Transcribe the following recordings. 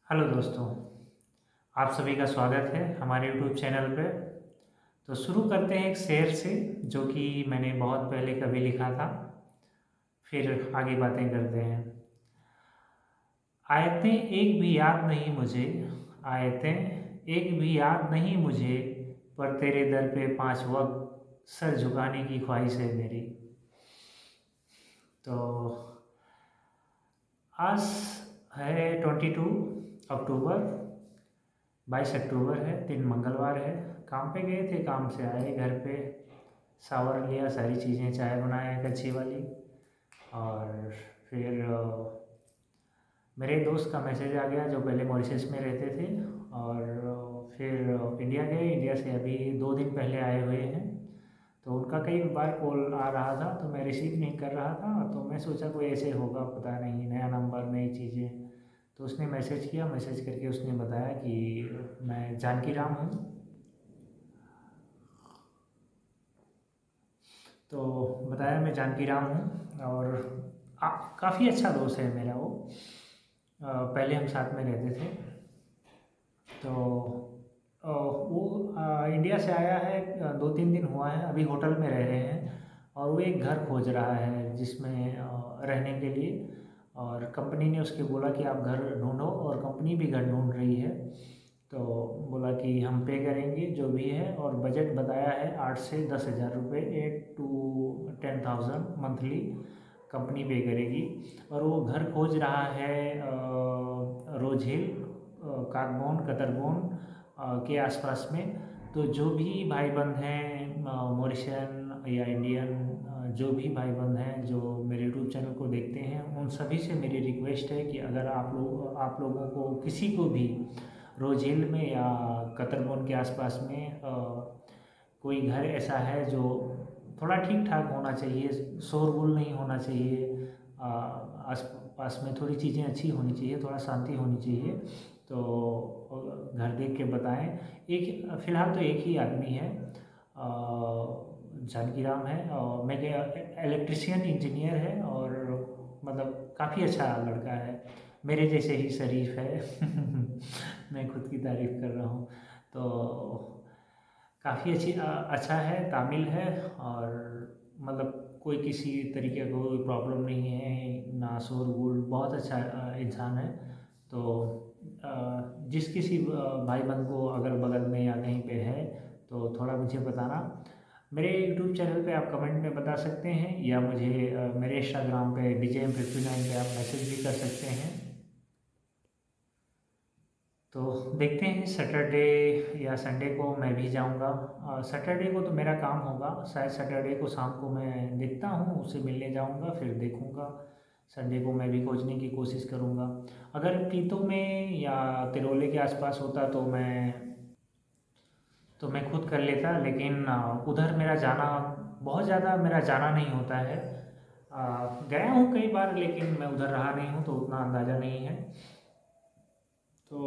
Hello दोस्तों, आप सभी का स्वागत है हमारे यूट्यूब चैनल पे। तो शुरू करते हैं एक शेर से जो कि मैंने बहुत पहले कभी लिखा था, फिर आगे बातें करते हैं। आयतें एक भी याद नहीं मुझे, आयतें एक भी याद नहीं मुझे, पर तेरे दर पे पांच वक्त सर झुकाने की ख्वाहिश है मेरी। तो आज है 22 अक्टूबर, 22 अक्टूबर है, दिन मंगलवार है। काम पे गए थे, काम से आए घर पे, शावर लिया, सारी चीज़ें, चाय बनाया एक अच्छी वाली। और फिर मेरे दोस्त का मैसेज आ गया जो पहले मॉरिशस में रहते थे, और फिर इंडिया गए। इंडिया से अभी 2 दिन पहले आए हुए हैं। तो उनका कई बार कॉल आ रहा था तो मैं रिसीव नहीं कर रहा था, तो मैं सोचा कोई ऐसे होगा, पता नहीं, नया नंबर, नई चीज़ें। तो उसने मैसेज किया, मैसेज करके उसने बताया कि मैं जानकी राम हूँ। तो बताया मैं जानकी राम हूँ, और काफ़ी अच्छा दोस्त है मेरा वो। पहले हम साथ में रहते थे। तो वो इंडिया से आया है, 2-3 दिन हुआ है, अभी होटल में रह रहे हैं। और वो एक घर खोज रहा है जिसमें रहने के लिए। और कंपनी ने उसके बोला कि आप घर ढूंढो, और कंपनी भी घर ढूंढ रही है। तो बोला कि हम पे करेंगे जो भी है, और बजट बताया है 8 से 10 हज़ार रुपये, 8 to 10,000 मंथली कंपनी पे करेगी। और वो घर खोज रहा है रोज हिल, कागबोन, कतरबोन के आसपास में। तो जो भी भाई बंद हैं, मॉरिशन या इंडियन, जो भी भाई बंद हैं जो मेरे यूट्यूब चैनल को देखते हैं, उन सभी से मेरी रिक्वेस्ट है कि अगर आप लोगों को किसी को भी रोज हिल में या कतरबोन के आसपास में कोई घर ऐसा है जो थोड़ा ठीक ठाक होना चाहिए, शोरगुल नहीं होना चाहिए, आस पास में थोड़ी चीज़ें अच्छी होनी चाहिए, थोड़ा शांति होनी चाहिए, तो घर देख के बताएं। एक फ़िलहाल तो एक ही आदमी है, जानकी राम है, और मैं इलेक्ट्रिशियन इंजीनियर है, और मतलब काफ़ी अच्छा लड़का है, मेरे जैसे ही शरीफ है। मैं खुद की तारीफ़ कर रहा हूँ। तो काफ़ी अच्छा है, तामिल है, और मतलब कोई किसी तरीके का कोई प्रॉब्लम नहीं है, ना शोरगुल, बहुत अच्छा इंसान है। तो जिस किसी भाई बंद को अगल बगल में या कहीं पे है तो थोड़ा मुझे बताना। मेरे यूट्यूब चैनल पे आप कमेंट में बता सकते हैं, या मुझे मेरे इंस्टाग्राम पे DJM59 पे आप मैसेज भी कर सकते हैं। तो देखते हैं, सैटरडे या संडे को मैं भी जाऊंगा। सैटरडे को तो मेरा काम होगा, शायद सैटरडे को शाम को मैं देखता हूँ, उससे मिलने जाऊंगा, फिर देखूंगा। संडे को मैं भी खोजने की कोशिश करूंगा। अगर प्रीतो में या तिरोले के आसपास होता तो मैं खुद कर लेता, लेकिन उधर मेरा जाना, बहुत ज़्यादा मेरा जाना नहीं होता है। गया हूँ कई बार, लेकिन मैं उधर रहा नहीं हूँ तो उतना अंदाज़ा नहीं है। तो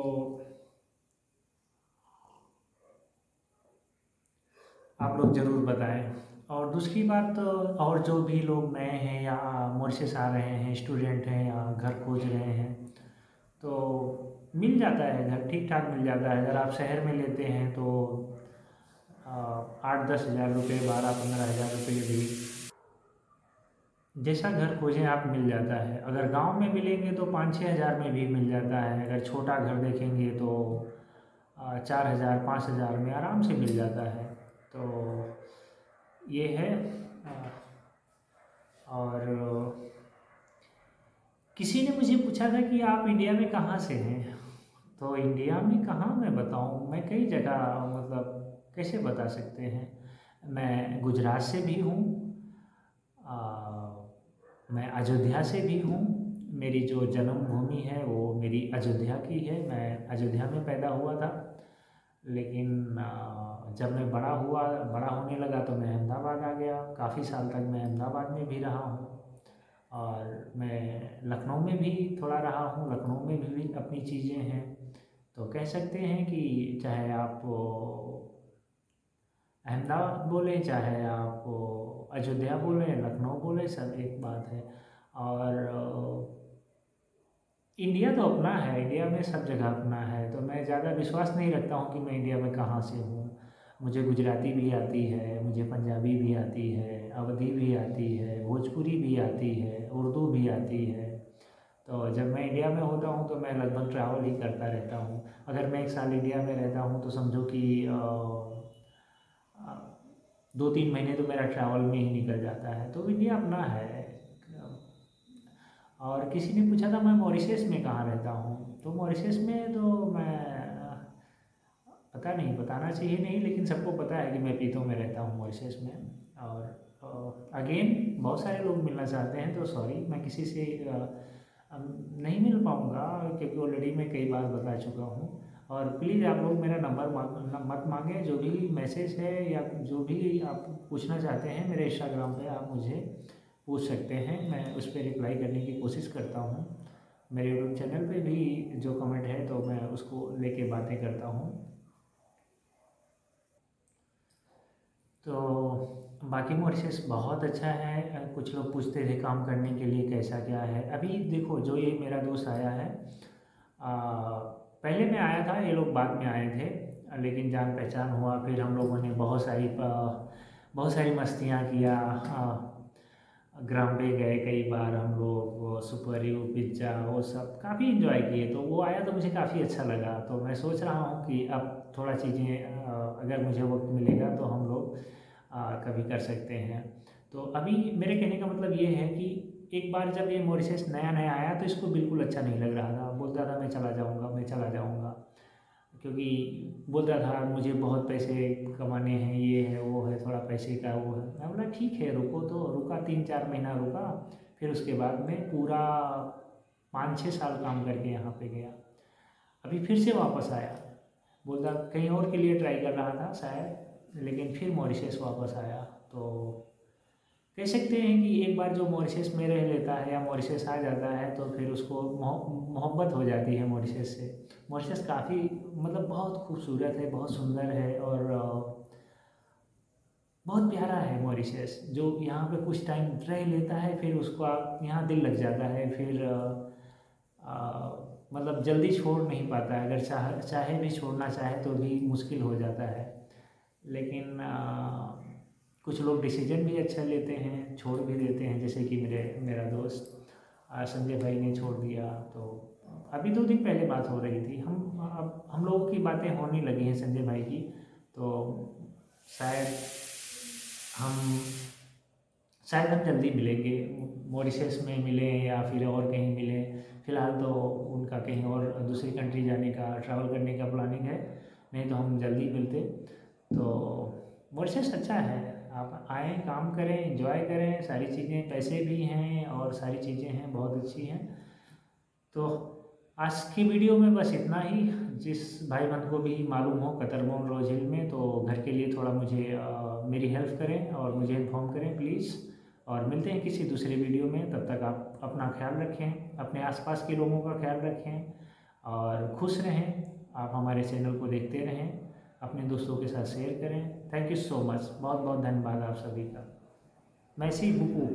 आप लोग ज़रूर बताएं। और दूसरी बात, और जो भी लोग नए हैं या मॉरिशस आ रहे हैं, स्टूडेंट हैं या घर खोज रहे हैं, तो मिल जाता है घर, ठीक ठाक मिल जाता है। अगर आप शहर में लेते हैं तो 8-10 हज़ार रुपये, 12-15 हज़ार रुपये भी, जैसा घर खोजें आप मिल जाता है। अगर गांव में मिलेंगे तो 5-6 हज़ार में भी मिल जाता है। अगर छोटा घर देखेंगे तो 4 हज़ार 5 हज़ार में आराम से मिल जाता है। तो ये है। और किसी ने मुझे पूछा था कि आप इंडिया में कहाँ से हैं। तो इंडिया में कहाँ मैं बताऊँ, मैं कई जगह, मतलब कैसे बता सकते हैं। मैं गुजरात से भी हूँ, मैं अयोध्या से भी हूँ। मेरी जो जन्मभूमि है वो मेरी अयोध्या की है, मैं अयोध्या में पैदा हुआ था। लेकिन जब मैं बड़ा होने लगा तो मैं अहमदाबाद आ गया। काफ़ी साल तक मैं अहमदाबाद में भी रहा हूँ, और मैं लखनऊ में भी थोड़ा रहा हूँ। लखनऊ में भी अपनी चीज़ें हैं। तो कह सकते हैं कि चाहे आप अहमदाबाद बोले, चाहे आप अयोध्या बोले, लखनऊ बोले, सब एक बात है। और इंडिया तो अपना है, इंडिया में सब जगह अपना है, तो मैं ज़्यादा विश्वास नहीं रखता हूँ कि मैं इंडिया में कहाँ से हूँ। मुझे गुजराती भी आती है, मुझे पंजाबी भी आती है, अवधी भी आती है, भोजपुरी भी आती है, उर्दू भी आती है। तो जब मैं इंडिया में होता हूँ तो मैं लगभग ट्रैवल ही करता रहता हूँ। अगर मैं 1 साल इंडिया में रहता हूँ तो समझो कि 2-3 महीने तो मेरा ट्रैवल में ही निकल जाता है। तो इंडिया अपना है। और किसी ने पूछा था मैं मॉरिशस में कहाँ रहता हूँ, तो मॉरिशस में तो मैं पता नहीं, बताना चाहिए नहीं, लेकिन सबको पता है कि मैं पीतो में रहता हूँ मॉरिशस में। और अगेन बहुत सारे लोग मिलना चाहते हैं, तो सॉरी मैं किसी से नहीं मिल पाऊँगा, क्योंकि ऑलरेडी मैं कई बार बता चुका हूँ। और प्लीज़ आप लोग मेरा नंबर मत मांगें। जो भी मैसेज है या जो भी आप पूछना चाहते हैं मेरे इंस्टाग्राम पे आप मुझे पूछ सकते हैं, मैं उस पर रिप्लाई करने की कोशिश करता हूँ। मेरे यूट्यूब चैनल पे भी जो कमेंट है तो मैं उसको लेके बातें करता हूँ। तो बाकी मॉरिशस बहुत अच्छा है। कुछ लोग पूछते थे काम करने के लिए कैसा क्या है। अभी देखो जो ये मेरा दोस्त आया है, पहले मैं आया था, ये लोग बाद में आए थे, लेकिन जान पहचान हुआ, फिर हम लोगों ने बहुत सारी मस्तियाँ किया। ग्राम पे गए कई बार हम लोग, वो सुपर यू पिज्ज़ा वो सब काफ़ी इन्जॉय किए। तो वो आया तो मुझे काफ़ी अच्छा लगा। तो मैं सोच रहा हूँ कि अब थोड़ा चीज़ें अगर मुझे वक्त मिलेगा तो हम लोग कभी कर सकते हैं। तो अभी मेरे कहने का मतलब ये है कि एक बार जब ये मॉरिशस नया नया आया तो इसको बिल्कुल अच्छा नहीं लग रहा था, बोलता था मैं चला जाऊँगा, मैं चला जाऊँगा, क्योंकि बोलता था मुझे बहुत पैसे कमाने हैं, ये है वो है, थोड़ा पैसे का वो है। मैं बोला ठीक है रुको। तो रुका, 3-4 महीना रुका, फिर उसके बाद में पूरा 5-6 साल काम करके यहाँ पे गया। अभी फिर से वापस आया, बोलता कहीं और के लिए ट्राई कर रहा था शायद, लेकिन फिर मॉरिशस वापस आया। तो कह सकते हैं कि एक बार जो मॉरिशस में रह लेता है या मॉरिशस आ जाता है तो फिर उसको मोहब्बत हो जाती है मॉरिशस से। मॉरिशस काफ़ी मतलब बहुत खूबसूरत है, बहुत सुंदर है, और बहुत प्यारा है मॉरिशस। जो यहाँ पे कुछ टाइम रह लेता है फिर उसको आप यहाँ दिल लग जाता है, फिर मतलब जल्दी छोड़ नहीं पाता है। अगर चाहे भी छोड़ना चाहे तो भी मुश्किल हो जाता है। लेकिन कुछ लोग डिसीजन भी अच्छा लेते हैं, छोड़ भी देते हैं, जैसे कि मेरा दोस्त संजय भाई ने छोड़ दिया। तो अभी 2 दिन पहले बात हो रही थी, अब हम लोगों की बातें होने लगी हैं संजय भाई की। तो शायद हम शायद हम जल्दी मिलेंगे, मॉरिशस में मिलें या फिर और कहीं मिलें। फ़िलहाल तो उनका कहीं और दूसरी कंट्री जाने का, ट्रैवल करने का प्लानिंग है, नहीं तो हम जल्दी मिलते। तो मॉरिशस अच्छा है, आप आएँ, काम करें, एंजॉय करें, सारी चीज़ें, पैसे भी हैं और सारी चीज़ें हैं, बहुत अच्छी हैं। तो आज की वीडियो में बस इतना ही। जिस भाई बंद को भी मालूम हो कतरगोन रोज़िल में, तो घर के लिए थोड़ा मुझे मेरी हेल्प करें और मुझे इन्फॉर्म करें प्लीज़। और मिलते हैं किसी दूसरे वीडियो में, तब तक आप अपना ख्याल रखें, अपने आसपास के लोगों का ख्याल रखें और खुश रहें। आप हमारे चैनल को देखते रहें, अपने दोस्तों के साथ शेयर करें। थैंक यू सो मच, बहुत बहुत धन्यवाद आप सभी का। मैसी बुकू।